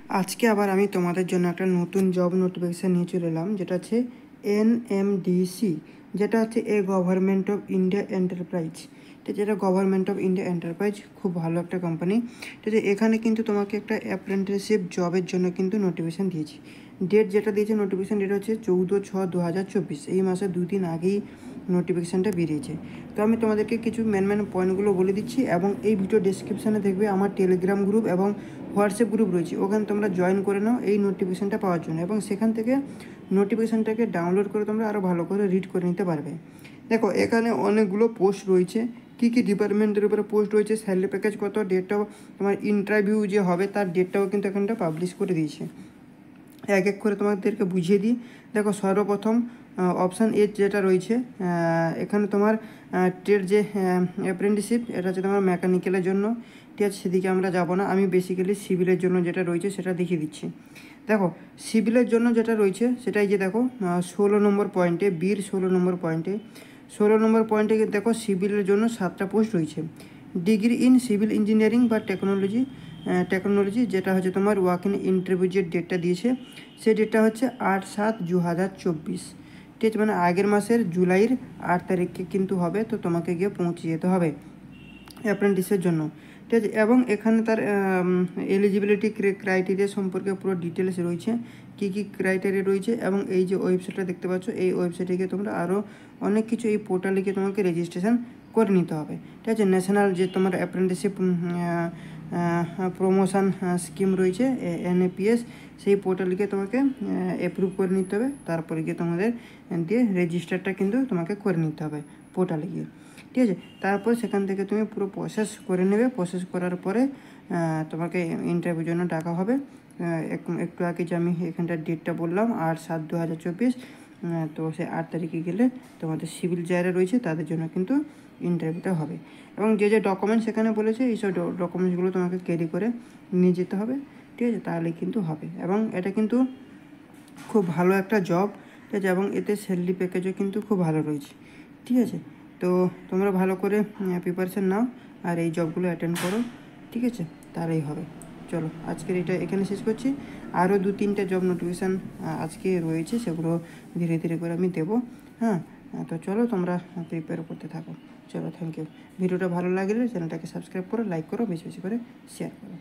আজকে আবার আমি তোমাদের জন্য একটা নতুন জব নোটিফিকেশান নিয়ে চলে এলাম, যেটা হচ্ছে NMDC, যেটা হচ্ছে গভর্নমেন্ট অফ ইন্ডিয়া এন্টারপ্রাইজ। ঠিক আছে, এটা গভর্নমেন্ট অফ ইন্ডিয়া এন্টারপ্রাইজ, খুব ভালো একটা কোম্পানি। ঠিক আছে, এখানে কিন্তু তোমাকে একটা অ্যাপ্রেন্টিসশিপ জবের জন্য কিন্তু নোটিফিকেশান দিয়েছি। ডেট যেটা দিয়েছে নোটিফিকেশান ডেট হচ্ছে 14/6/2024, এই মাসে 2 দিন আগেই নোটিফিকেশানটা বেরিয়েছে। তো আমি তোমাদেরকে কিছু মেন পয়েন্টগুলো বলে দিচ্ছি, এবং এই ভিডিও ডেসক্রিপশানে দেখবে আমার টেলিগ্রাম গ্রুপ এবং হোয়াটসঅ্যাপ গ্রুপ রয়েছে, ওখানে তোমরা জয়েন করে নাও এই নোটিফিকেশানটা পাওয়ার জন্য, এবং সেখান থেকে নোটিফিকেশানটাকে ডাউনলোড করে তোমরা আরও ভালো করে রিড করে নিতে পারবে। দেখো, এখানে অনেকগুলো পোস্ট রয়েছে, কী কী ডিপার্টমেন্টের উপরে পোস্ট রয়েছে, স্যালারি প্যাকেজ কত, ডেটটাও, তোমার ইন্টারভিউ যে হবে তার ডেটটাও কিন্তু এখানটা পাবলিশ করে দিয়েছে। এক এক করে তোমাদেরকে বুঝিয়ে দিই। দেখো, সর্বপ্রথম অপশান এ যেটা রয়েছে, এখানে তোমার ট্রেড যে অ্যাপ্রেন্টিসশিপ, এটা হচ্ছে তোমার মেকানিক্যালের জন্য। ঠিক আছে, সেদিকে আমরা যাব না, আমি বেসিক্যালি সিভিলের জন্য যেটা রয়েছে সেটা দেখিয়ে দিচ্ছি। দেখো, সিভিলের জন্য যেটা রয়েছে সেটাই যে দেখো 16 নম্বর পয়েন্টে, 16 নম্বর পয়েন্টে, 16 নম্বর পয়েন্টে দেখো সিভিলের জন্য 7টা পোস্ট রয়েছে। ডিগ্রি ইন সিভিল ইঞ্জিনিয়ারিং বা টেকনোলজি, যেটা হচ্ছে তোমার ওয়াক ইন ইন্টারভিউ যে ডেটটা দিয়েছে, সেই ডেটটা হচ্ছে 8/7/2024। ঠিক আছে, মানে আগের মাসের জুলাইয়ের 8 তারিখে কিন্তু হবে, তো তোমাকে গিয়ে পৌঁছে যেতে হবে অ্যাপ্রেন্টিসের জন্য। ঠিক আছে, এবং এখানে তার এলিজিবিলিটি ক্রাইটেরিয়া সম্পর্কে পুরো ডিটেলস রয়েছে, কী কী ক্রাইটেরিয়া রয়েছে, এবং এই যে ওয়েবসাইটটা দেখতে পাচ্ছ, এই ওয়েবসাইটে গিয়ে তোমরা আরও অনেক কিছু, এই পোর্টালে গিয়ে তোমাকে রেজিস্ট্রেশন করে নিতে হবে। ঠিক আছে, ন্যাশনাল যে তোমার অ্যাপ্রেন্টিসশিপ প্রমোশন স্কিম রয়েছে NAPS, সেই পোর্টালকে তোমাকে অ্যাপ্রুভ করে নিতে হবে, তারপরে গিয়ে তোমাদের দিয়ে রেজিস্টারটা কিন্তু তোমাকে করে নিতে হবে পোর্টালে গিয়ে। ঠিক আছে, তারপর সেখান থেকে তুমি পুরো প্রসেস করে নেবে। প্রসেস করার পরে তোমাকে ইন্টারভিউর জন্য ডাকা হবে। একটু আগে যে আমি এখানটার ডেটটা বললাম 8/7/2024, তো সে 8 তারিখে গেলে তোমাদের সিভিল যারা রয়েছে তাদের জন্য কিন্তু ইন্টারভিউটা হবে। এবং যে যে ডকুমেন্টস এখানে বলেছে, এইসব ডকুমেন্টসগুলো তোমাকে ক্যারি করে নিয়ে যেতে হবে। ঠিক আছে, তাহলে কিন্তু হবে। এবং এটা কিন্তু খুব ভালো একটা জব। ঠিক আছে, এবং এতে স্যালারি প্যাকেজও কিন্তু খুব ভালো রয়েছে। ঠিক আছে, তো তোমরা ভালো করে প্রিপারেশান নাও আর এই জবগুলো অ্যাটেন্ড করো। ঠিক আছে, তাহলেই হবে। চলো, আজকের এটা এখানে শেষ করছি। আরও 2-3টে জব নোটিফিকেশান আজকে রয়েছে, সেগুলো ধীরে ধীরে করে আমি দেবো। হ্যাঁ, তো চলো, তোমরা প্রিপেয়ার করতে থাকো। চলো, থ্যাংক ইউ। ভিডিওটা ভালো লাগলে চ্যানেলটাকে সাবস্ক্রাইব করো, লাইক করো, বেশি বেশি করে শেয়ার করো।